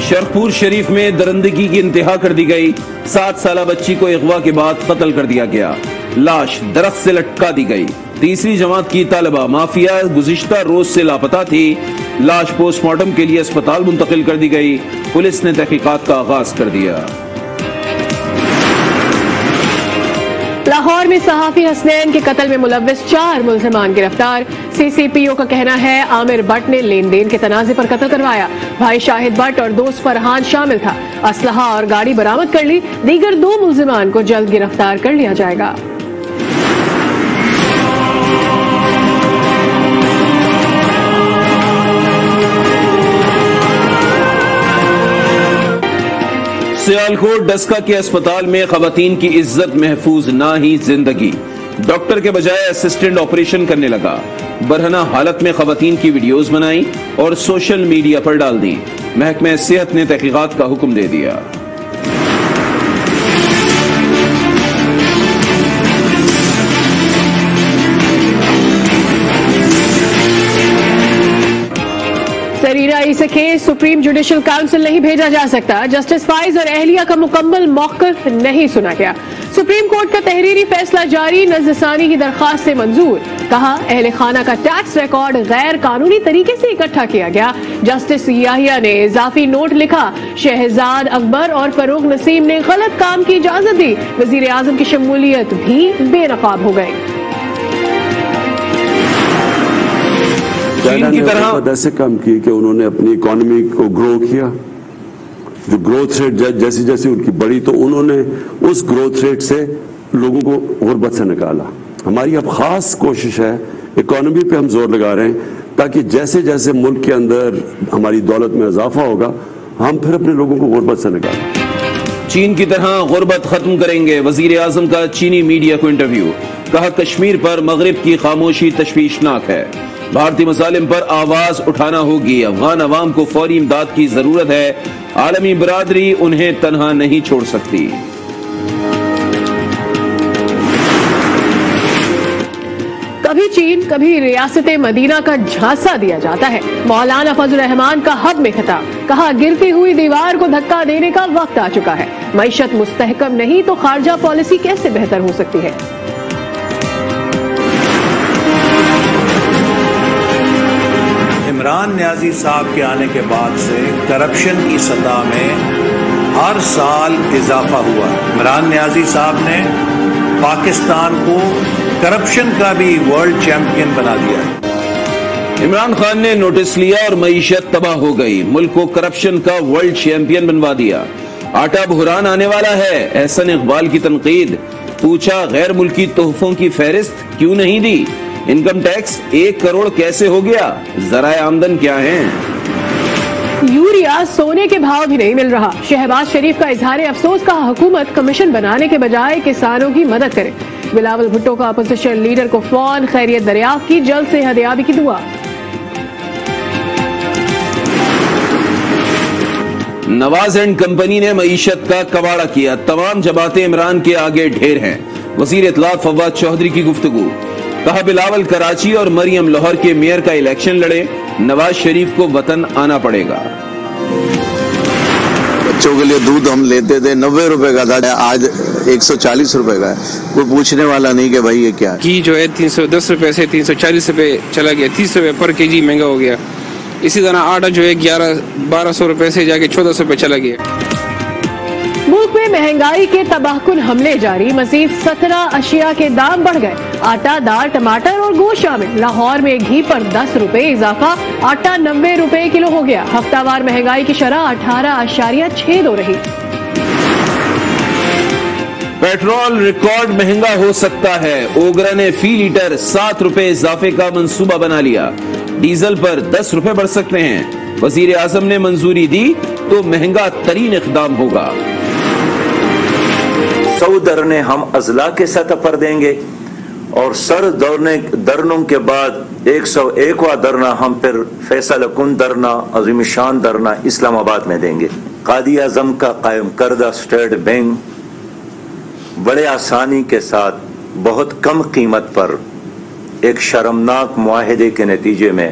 شرخپور شریف میں درندگی کی انتہا کر دی گئی. 7 سالہ بچی کو اغوا کے بعد قتل کر دیا گیا. لاش درخت سے لٹکا دی گئی. تیسری جماعت کی طالبہ مافیا گزشتہ روز سے لاپتہ تھی. لاش پوسٹ مارٹم کے لیے اسپتال منتقل کر دی گئی. پولیس نے تحقیقات کا آغاز کر دیا. لاہور میں صحافی حسنین کے قتل میں ملوث 4 ملزمان گرفتار. سی سی پی او کا کہنا ہے عامر بٹ نے لین دین کے تنازع پر قتل کروایا. بھائی شاہد بٹ اور دوست فرحان شامل تھا. اسلحہ اور گاڑی برآمد کر لی. دیگر 2 ملزمان کو جلد گرفتار کر لیا جائے گا. سیالکوٹ ڈسکا کے اسپتال میں خواتین کی عزت محفوظ نہ ہی زندگی. ڈاکٹر کے بجائے اسسٹنٹ آپریشن کرنے لگا. برہنہ حالت میں خواتین کی ویڈیوز بنائی اور سوشل میڈیا پر ڈال دی. محکمہ صحت نے تحقیقات کا حکم دے دیا. سریرائی سے کیس سپریم جوڈیشل کاؤنسل نہیں بھیجا جا سکتا. جسٹس فائز اور اہلیہ کا مکمل موقف نہیں سنا گیا. سپریم کورٹ کا تحریری فیصلہ جاری. نزد ثانی کی درخواست سے منظور. کہا اہل خانہ کا ٹیکس ریکارڈ غیر قانونی طریقے سے اکٹھا کیا گیا. جسٹس یاہیا نے اضافی نوٹ لکھا. شہزاد اکبر اور فروغ نسیم نے غلط کام کی اجازت دی. وزیر اعظم کی شمولیت بھی بے نقاب ہو گئی. چین کی طرح ایسے کام کی کہ انہوں نے اپنی اکانومی کو گرو کیا. جو گروتھ ریٹ جیسی جیسی ان کی بڑی تو انہوں نے اس گروتھ ریٹ سے لوگوں کو غربت سے نکالا. ہماری اب خاص کوشش ہے, اکانومی پہ ہم زور لگا رہے ہیں تاکہ جیسے جیسے ملک کے اندر ہماری دولت میں اضافہ ہوگا ہم پھر اپنے لوگوں کو غربت سے نکالیں. چین کی طرح غربت ختم کریں گے. وزیر اعظم کا چینی میڈیا کو انٹرویو. کہا کشمیر پر مغرب کی خاموشی تشویشناک ہے. بھارتی مظالم پر آواز اٹھانا ہوگی. افغان عوام کو فوری امداد کی ضرورت ہے. عالمی برادری انہیں تنہا نہیں چھوڑ سکتی. کبھی چین کبھی ریاست مدینہ کا جھانسا دیا جاتا ہے. مولانا فضل الرحمان کا حب میں خطاب. کہا گرتی ہوئی دیوار کو دھکا دینے کا وقت آ چکا ہے. معیشت مستحکم نہیں تو خارجہ پالیسی کیسے بہتر ہو سکتی ہے. عمران نیازی صاحب کے آنے کے بعد سے کرپشن کی سطح میں ہر سال اضافہ ہوا. عمران نیازی صاحب نے پاکستان کو کرپشن کا بھی ورلڈ چیمپئن بنا دیا. عمران خان نے نوٹس لیا اور معیشت تباہ ہو گئی. ملک کو کرپشن کا ورلڈ چیمپئن بنوا دیا. آٹا بحران آنے والا ہے. احسن اقبال کی تنقید. پوچھا غیر ملکی تحفوں کی فہرست کیوں نہیں دی. انکم ٹیکس 1 کروڑ کیسے ہو گیا. ذرائع آمدن کیا ہیں. یوریا سونے کے بھاؤ بھی نہیں مل رہا. شہباز شریف کا اظہار افسوس. کا حکومت کمیشن بنانے کے بجائے کسانوں کی مدد کرے. بلاول بھٹو کا اپوزیشن لیڈر کو فون. خیریت دریافت کی. جلد صحتیابی کی دعا. نواز اینڈ کمپنی نے معیشت کا کباڑہ کیا. تمام جماعتیں عمران کے آگے ڈھیر ہیں. وزیر اطلاعات فواد چودھری کی گفتگو. کہا بلاول کراچی اور مریم لاہور کے میئر کا الیکشن لڑے. نواز شریف کو وطن آنا پڑے گا. بچوں کے لیے دودھ ہم لیتے تھے 90 روپے کا تھا, آج 140 روپے کا ہے. کوئی پوچھنے والا نہیں کہ بھائی یہ کیا ہے. گھی جو ہے 310 روپے سے 340 روپے چلا گیا. 30 روپے پر کے جی مہنگا ہو گیا. اسی طرح آٹا جو ہے 1200 روپے سے جا کے 1400 روپے چلا گیا. ملک میں مہنگائی کے تباہ کن حملے جاری. مزید 17 اشیاء کے دام بڑھ گئے. آٹا, دال, ٹماٹر اور گوشت شامل. لاہور میں گھی پر 10 روپے اضافہ. آٹا 90 روپے کلو ہو گیا. ہفتہ وار مہنگائی کی شرح 18.62 رہی. پیٹرول ریکارڈ مہنگا ہو سکتا ہے. اوگرا نے فی لیٹر 7 روپے اضافے کا منصوبہ بنا لیا. ڈیزل پر 10 روپے بڑھ سکتے ہیں. وزیر اعظم نے منظوری دی تو مہنگا ترین اقدام ہوگا. 100 درنے ہم اضلاع کے سطح پر دیں گے اور سر درنوں کے بعد 101واں درنا ہم پھر فیصل کن درنا, عظیم شان درنا اسلام آباد میں دیں گے. قائد اعظم کا قائم کردہ اسٹیٹ بینک بڑے آسانی کے ساتھ بہت کم قیمت پر ایک شرمناک معاہدے کے نتیجے میں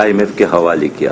IMF کے حوالے کیا.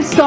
100